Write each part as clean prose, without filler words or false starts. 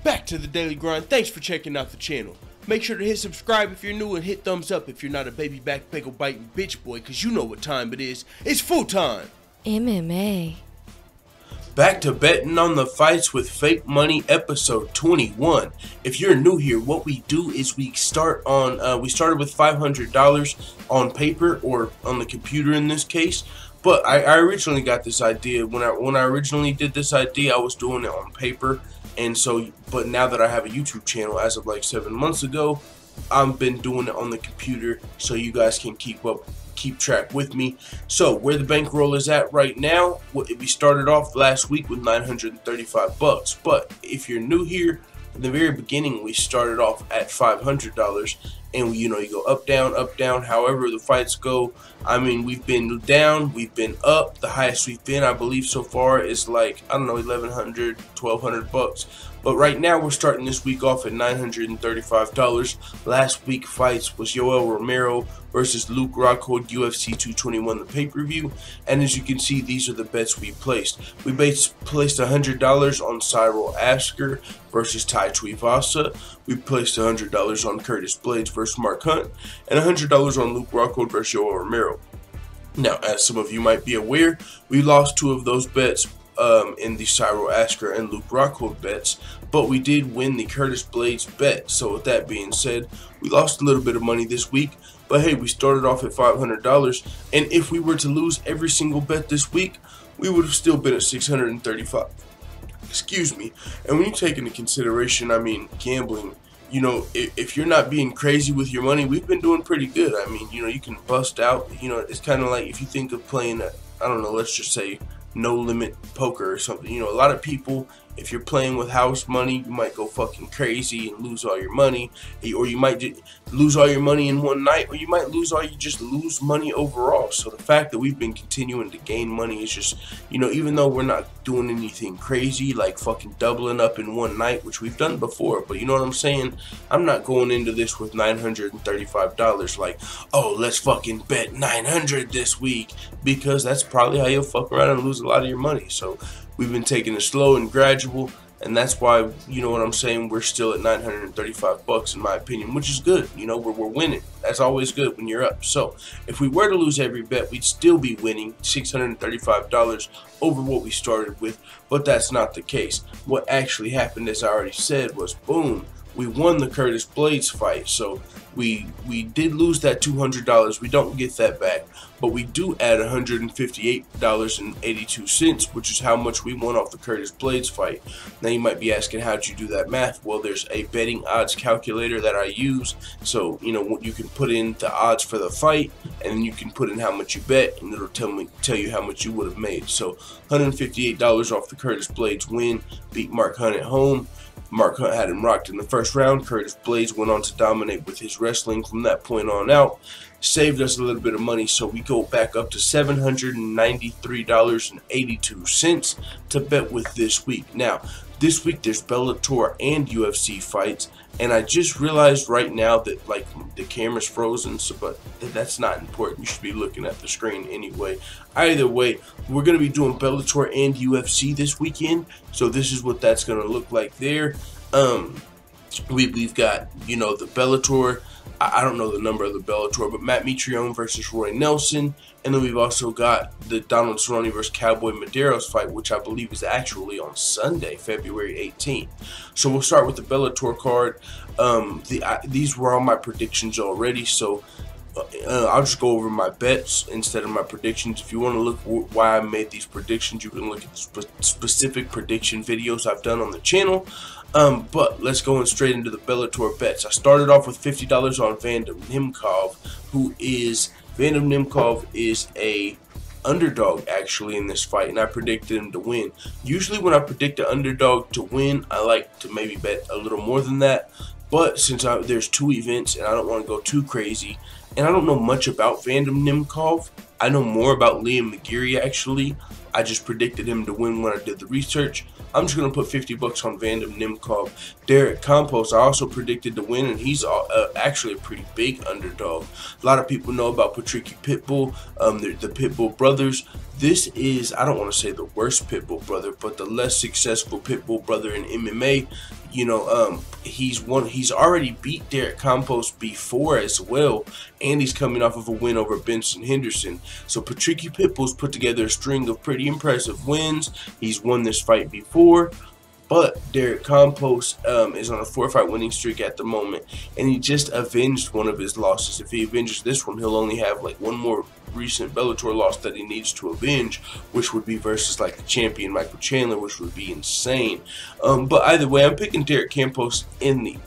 back to the Daily Grind. Thanks for checking out the channel. Make sure to hit subscribe if you're new and hit thumbs up if you're not a baby back pickle biting bitch boy, cause you know what time it is. It's full time. MMA. Back to betting on the fights with fake money, episode 21. If you're new here, what we do is we started with $500 on paper, or on the computer in this case. But I originally got this idea when I originally did this idea. I was doing it on paper, and so but now that I have a YouTube channel as of like 7 months ago, I've been doing it on the computer so you guys can keep track with me. So where the bankroll is at right now, we started off last week with $935, but if you're new here, in the very beginning we started off at $500, and you go up down, however the fights go. I mean, we've been down, we've been up. The highest we've been, I believe, so far is like, I don't know, $1,100, $1,200. But right now we're starting this week off at $935. Last week fights was Yoel Romero versus Luke Rockhold, UFC 221, the pay-per-view. And as you can see, these are the bets we placed. We placed $100 on Cyril Asker versus Tai Tuivasa. We placed $100 on Curtis Blades versus Mark Hunt, and $100 on Luke Rockhold versus Yoel Romero. Now, as some of you might be aware, we lost two of those bets in the Cyril Asker and Luke Rockhold bets, but we did win the Curtis Blades bet. So with that being said, we lost a little bit of money this week, but hey, we started off at $500, and if we were to lose every single bet this week, we would have still been at $635. Excuse me. And when you take into consideration, I mean, gambling, if you're not being crazy with your money, we've been doing pretty good. I mean, you can bust out. It's kind of like if you think of playing, I don't know, let's just say no limit poker or something. A lot of people, if you're playing with house money, you might go fucking crazy and lose all your money, or you might just lose all your money in one night, or you might lose money overall. So the fact that we've been continuing to gain money is just, even though we're not doing anything crazy like fucking doubling up in one night, which we've done before, but you know what I'm saying? I'm not going into this with $935 like, oh, let's fucking bet 900 this week, because that's probably how you'll fuck around and lose a lot of your money. So we've been taking it slow and gradual, and that's why, you know what I'm saying, we're still at $935 in my opinion, which is good. We're winning. That's always good when you're up. So if we were to lose every bet, we'd still be winning $635 over what we started with, but that's not the case. What actually happened, as I already said, was boom, we won the Curtis Blades fight. So we did lose that $200. We don't get that back, but we do add $158.82, which is how much we won off the Curtis Blades fight. Now you might be asking, how'd you do that math? Well, there's a betting odds calculator that I use. So you can put in the odds for the fight, and then you can put in how much you bet, and it'll tell you how much you would have made. So $158 off the Curtis Blades win, beat Mark Hunt at home. Mark Hunt had him rocked in the first round. Curtis Blades went on to dominate with his wrestling from that point on out. Saved us a little bit of money, so we go back up to $793.82 to bet with this week. Now, this week there's Bellator and UFC fights, and I just realized right now that like the camera's frozen, so but that's not important. You should be looking at the screen anyway. Either way, we're going to be doing Bellator and UFC this weekend, so this is what that's going to look like there. We've got, the Bellator. I don't know the number of the Bellator, but Matt Mitrione versus Roy Nelson. And then we've also got the Donald Cerrone versus Cowboy Medeiros fight, which I believe is actually on Sunday, February 18th. So we'll start with the Bellator card. These were all my predictions already, so I'll just go over my bets instead of my predictions. If you want to look why I made these predictions, you can look at the specific prediction videos I've done on the channel. But let's go straight into the Bellator bets. I started off with $50 on Vadim Nemkov, Vadim Nemkov is a underdog actually in this fight, and I predicted him to win. Usually when I predict an underdog to win, I like to maybe bet a little more than that, but since there's two events and I don't want to go too crazy, and I don't know much about Vadim Nemkov, I know more about Liam McGeary actually. I just predicted him to win when I did the research. I'm just going to put $50 on Vadim Nemkov. Derek Campos, I also predicted to win, and he's actually a pretty big underdog. A lot of people know about Patricky Pitbull, the Pitbull brothers. This is, I don't want to say the worst Pitbull brother, but the less successful Pitbull brother in MMA. he's already beat Derek Campos before as well, and he's coming off of a win over Benson Henderson. So Patricky Pitbull's put together a string of pretty impressive wins. He's won this fight before. But Derek Campos is on a 4-fight winning streak at the moment, and he just avenged one of his losses. If he avenges this one, he'll only have like one more recent Bellator loss that he needs to avenge, which would be versus like the champion Michael Chandler, which would be insane. But either way, I'm picking Derek Campos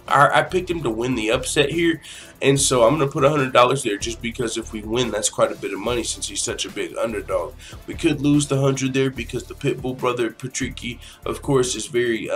I picked him to win the upset here, and so I'm gonna put $100 there just because if we win, that's quite a bit of money since he's such a big underdog. We could lose the 100 there because the Pitbull brother Patricky, of course, is very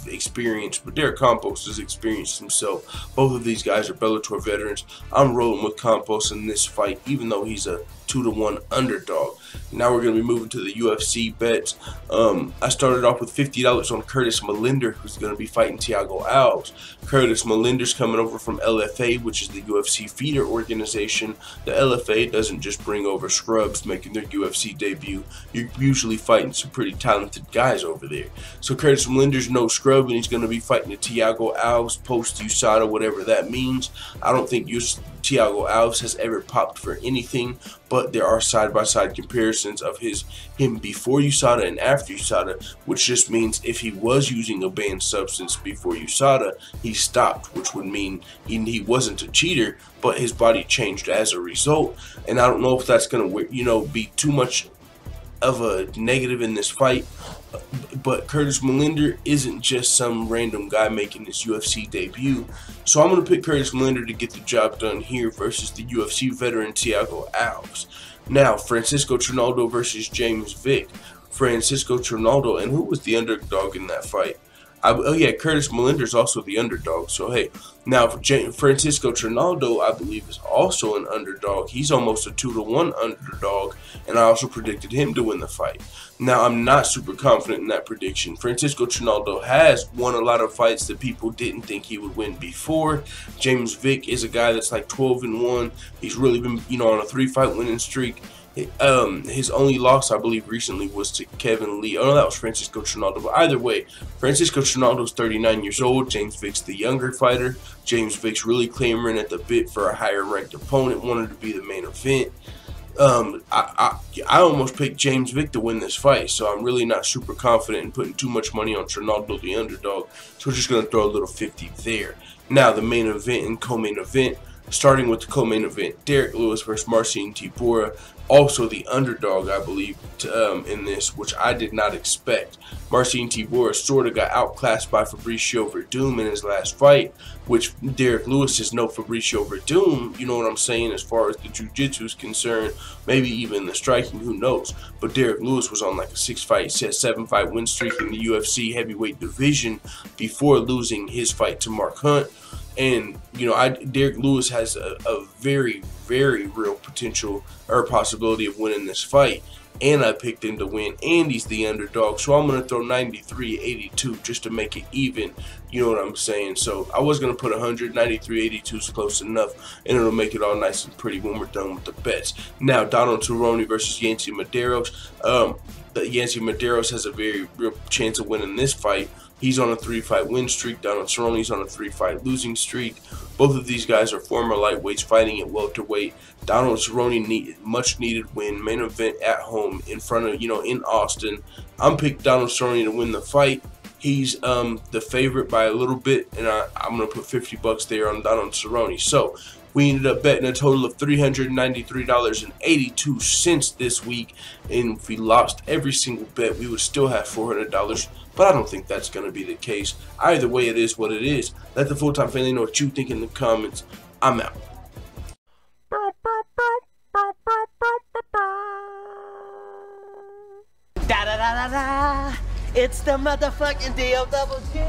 experienced, but Derek Campos is experienced himself. Both of these guys are Bellator veterans. I'm rolling with Campos in this fight, even though he's a 2-to-1 underdog. Now we're going to be moving to the UFC bets. I started off with $50 on Curtis Melinder, who's going to be fighting Thiago Alves. Curtis Melinder's coming over from LFA, which is the UFC feeder organization. The LFA doesn't just bring over scrubs making their UFC debut. You're usually fighting some pretty talented guys over there. So Curtis Melinder's no scrub, and he's going to be fighting the Thiago Alves post USADA, whatever that means. I don't think Thiago Alves has ever popped for anything, but there are side-by-side comparisons of him before USADA and after USADA, which just means if he was using a banned substance before USADA, he stopped, which would mean he wasn't a cheater, but his body changed as a result. And I don't know if that's going to, be too much of a negative in this fight. But Curtis Melinder isn't just some random guy making his UFC debut. So I'm going to pick Curtis Melinder to get the job done here versus the UFC veteran Thiago Alves. Now, Francisco Trinaldo versus James Vick. Francisco Trinaldo, and who was the underdog in that fight? Oh yeah, Curtis Melinder's also the underdog. So hey, now Francisco Trinaldo, I believe, is also an underdog. He's almost a 2-to-1 underdog, and I also predicted him to win the fight. Now I'm not super confident in that prediction. Francisco Trinaldo has won a lot of fights that people didn't think he would win before. James Vick is a guy that's like 12-1. He's really been, on a 3-fight winning streak. His only loss, I believe, recently was to Kevin Lee. Oh, no, that was Francisco Trinaldo. But either way, Francisco Trinaldo's 39 years old. James Vick's the younger fighter. James Vick's really clamoring at the bit for a higher-ranked opponent, wanted to be the main event. I almost picked James Vick to win this fight, so I'm really not super confident in putting too much money on Trinaldo, the underdog. So we're just going to throw a little 50 there. Now, the main event and co-main event. Starting with the co-main event, Derek Lewis versus Marcin Tybura, also the underdog, I believe, in this, which I did not expect. Marcin Tybura sort of got outclassed by Fabricio Verdum in his last fight, which Derek Lewis is no Fabricio Verdum, you know what I'm saying, as far as the jiu-jitsu is concerned, maybe even the striking, who knows. But Derek Lewis was on like a 7-fight win streak in the UFC heavyweight division before losing his fight to Mark Hunt. And, Derek Lewis has a very, very real potential or possibility of winning this fight. And I picked him to win, and he's the underdog. So I'm going to throw 93-82 just to make it even. You know what I'm saying? So I was going to put 100. 93-82 is close enough, and it'll make it all nice and pretty when we're done with the bets. Now, Donald Cerrone versus Yancy Medeiros. Yancy Medeiros has a very real chance of winning this fight. He's on a 3-fight win streak. Donald Cerrone's on a 3-fight losing streak. Both of these guys are former lightweights fighting at welterweight. Donald Cerrone much needed win, main event at home in front of, in Austin. I'm picking Donald Cerrone to win the fight. He's the favorite by a little bit, and I'm going to put $50 there on Donald Cerrone. So we ended up betting a total of $393.82 this week, and if we lost every single bet, we would still have $400. But I don't think that's going to be the case. Either way, it is what it is. Let the full-time family know what you think in the comments. I'm out. Da da da da da. It's the motherfucking DOWG.